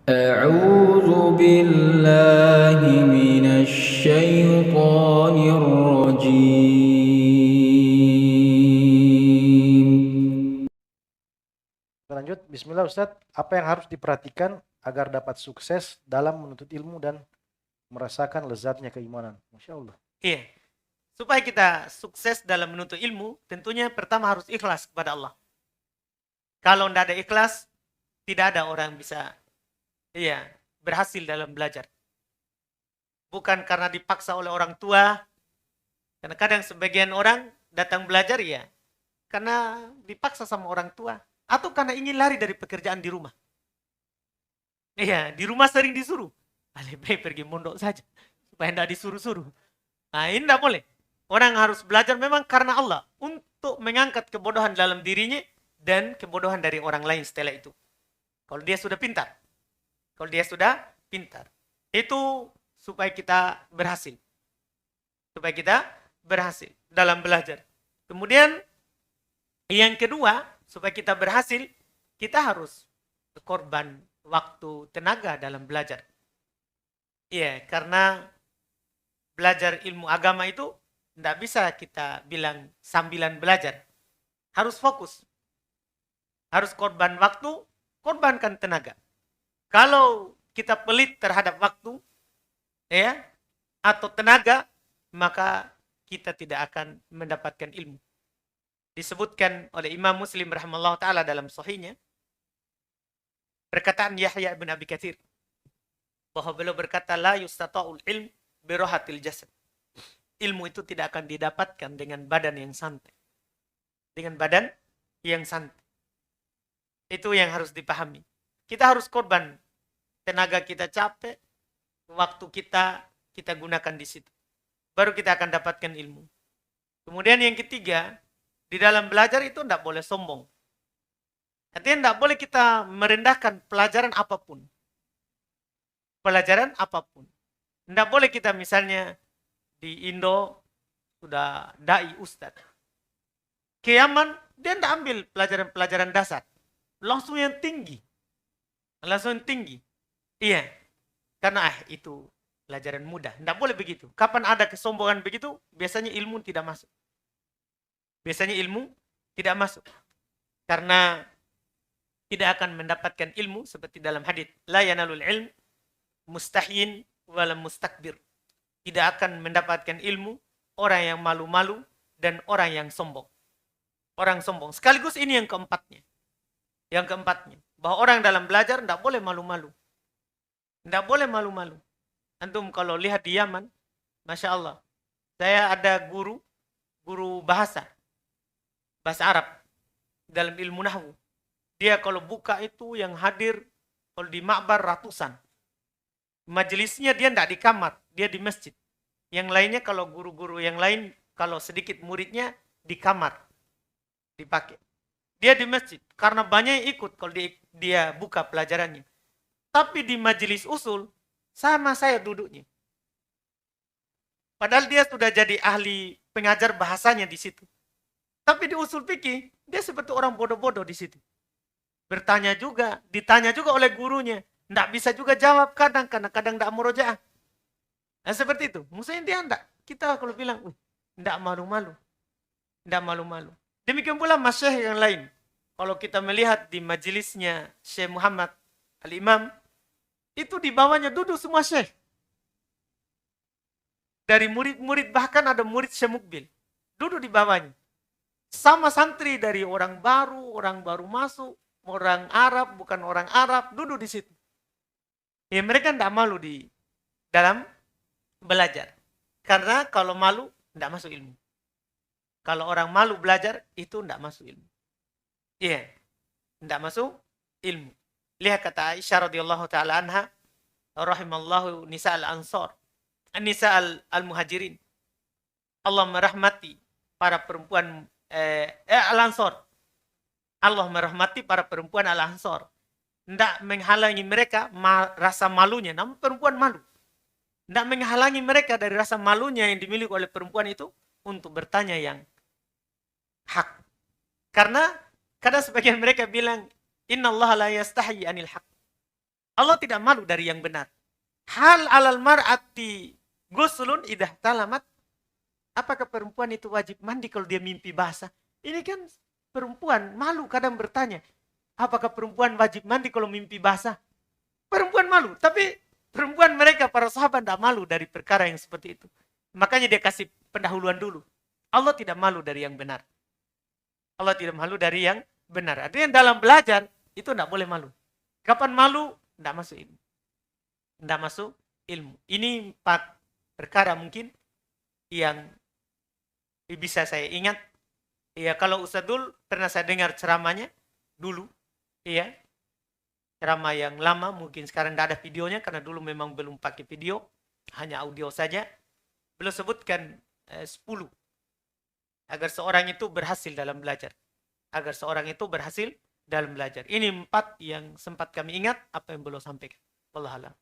أعوذ بالله من الشيطان الرجيم. Lanjut, bismillah Ustadz. Apa yang harus diperhatikan agar dapat sukses dalam menuntut ilmu dan merasakan lezatnya keimanan? Masya Allah. Iya. Supaya kita sukses dalam menuntut ilmu, tentunya pertama harus ikhlas kepada Allah. Kalau tidak ada ikhlas, tidak ada orang bisa berhasil dalam belajar. Bukan karena dipaksa oleh orang tua, karena kadang sebagian orang datang belajar karena dipaksa sama orang tua, atau karena ingin lari dari pekerjaan di rumah. Iya, di rumah sering disuruh. Lebih baik pergi mondok saja, supaya tidak disuruh-suruh. Nah, ini tidak boleh. Orang harus belajar memang karena Allah, untuk mengangkat kebodohan dalam dirinya dan kebodohan dari orang lain setelah itu. Kalau dia sudah pintar. Kalau dia sudah pintar. Itu supaya kita berhasil. Supaya kita berhasil dalam belajar. Kemudian yang kedua, supaya kita berhasil, kita harus berkorban waktu, tenaga dalam belajar. Iya, karena belajar ilmu agama itu tidak bisa kita bilang sambilan belajar. Harus fokus. Harus korban waktu, korbankan tenaga. Kalau kita pelit terhadap waktu, atau tenaga, maka kita tidak akan mendapatkan ilmu. Disebutkan oleh Imam Muslim rahimahullah ta'ala dalam sahihnya, perkataan Yahya bin Abi Katsir, bahwa beliau berkata, la yustata'ul ilm birohatil jasad. Ilmu itu tidak akan didapatkan dengan badan yang santai. Dengan badan yang santai. Itu yang harus dipahami. Kita harus korban. Tenaga kita capek, waktu kita gunakan di situ. Baru kita akan dapatkan ilmu. Kemudian yang ketiga, di dalam belajar itu tidak boleh sombong. Artinya tidak boleh kita merendahkan pelajaran apapun. Pelajaran apapun. Tidak boleh kita misalnya di Indo sudah dai ustadz. Ke Yaman, dia tidak ambil pelajaran-pelajaran dasar. Langsung yang tinggi. Langsung yang tinggi. Iya. Karena itu pelajaran mudah. Tidak boleh begitu. Kapan ada kesombongan begitu, biasanya ilmu tidak masuk. Biasanya ilmu tidak masuk. Karena tidak akan mendapatkan ilmu seperti dalam hadits. La yanalul ilm mustahyin walam mustakbir. Tidak akan mendapatkan ilmu orang yang malu-malu dan orang yang sombong. Orang sombong. Sekaligus ini yang keempatnya. Yang keempatnya. Bahwa orang dalam belajar tidak boleh malu-malu. Tidak boleh malu-malu. Antum kalau lihat di Yaman, Masya Allah. Saya ada guru bahasa Arab dalam ilmu nahwu. Dia kalau buka itu yang hadir, kalau di makbar ratusan. Majelisnya dia tidak di kamar, dia di masjid. Yang lainnya kalau guru-guru yang lain, kalau sedikit muridnya di kamar dipakai. Dia di masjid, karena banyak yang ikut kalau dia buka pelajarannya. Tapi di majelis usul, sama saya duduknya. Padahal dia sudah jadi ahli pengajar bahasanya di situ. Tapi di usul fikih, dia seperti orang bodoh-bodoh di situ. Bertanya juga, ditanya juga oleh gurunya. Tidak bisa juga jawab kadang tidak murojaah. Nah seperti itu. Maksudnya dia tidak. Kita kalau bilang, tidak malu-malu. Tidak malu-malu. Demikian pula masyayikh yang lain. Kalau kita melihat di majelisnya Syekh Muhammad Al-Imam, itu di bawahnya duduk semua syekh. Dari murid-murid, bahkan ada murid Syekh Mukbil. Duduk di bawahnya. Sama santri dari orang baru masuk, orang Arab, bukan orang Arab, duduk di situ. Ya mereka tidak malu di dalam belajar. Karena kalau malu, tidak masuk ilmu. Kalau orang malu belajar, itu tidak masuk ilmu. Iya, tidak masuk ilmu. Lihat kata Aisyah radhiyallahu taala anha, rahimallahu nisa al-ansar, nisa al-muhajirin. Allah merahmati para perempuan al-ansar. Allah merahmati para perempuan al-ansar. Tidak menghalangi mereka rasa malunya, namun perempuan malu. Tidak menghalangi mereka dari rasa malunya yang dimiliki oleh perempuan itu untuk bertanya yang hak. Karena kadang sebagian mereka bilang, Inna Allah la yastahi anil haq. Allah tidak malu dari yang benar. Hal alal mar'ati guslun idah talamat. Apakah perempuan itu wajib mandi kalau dia mimpi basah? Ini kan perempuan malu kadang bertanya. Apakah perempuan wajib mandi kalau mimpi basah? Perempuan malu. Tapi perempuan mereka, para sahabat tidak malu dari perkara yang seperti itu. Makanya dia kasih pendahuluan dulu. Allah tidak malu dari yang benar. Allah tidak malu dari yang benar. Artinya dalam belajar, itu tidak boleh malu. Kapan malu? Tidak masuk ilmu. Tidak masuk ilmu. Ini 4 perkara mungkin yang bisa saya ingat. Ya, kalau Ustadzul pernah saya dengar ceramahnya dulu. Iya. Ceramah yang lama, mungkin sekarang tidak ada videonya karena dulu memang belum pakai video, hanya audio saja. Beliau sebutkan 10 agar seorang itu berhasil dalam belajar. Agar seorang itu berhasil dalam belajar. Ini 4 yang sempat kami ingat apa yang beliau sampaikan. Wallahu a'lam.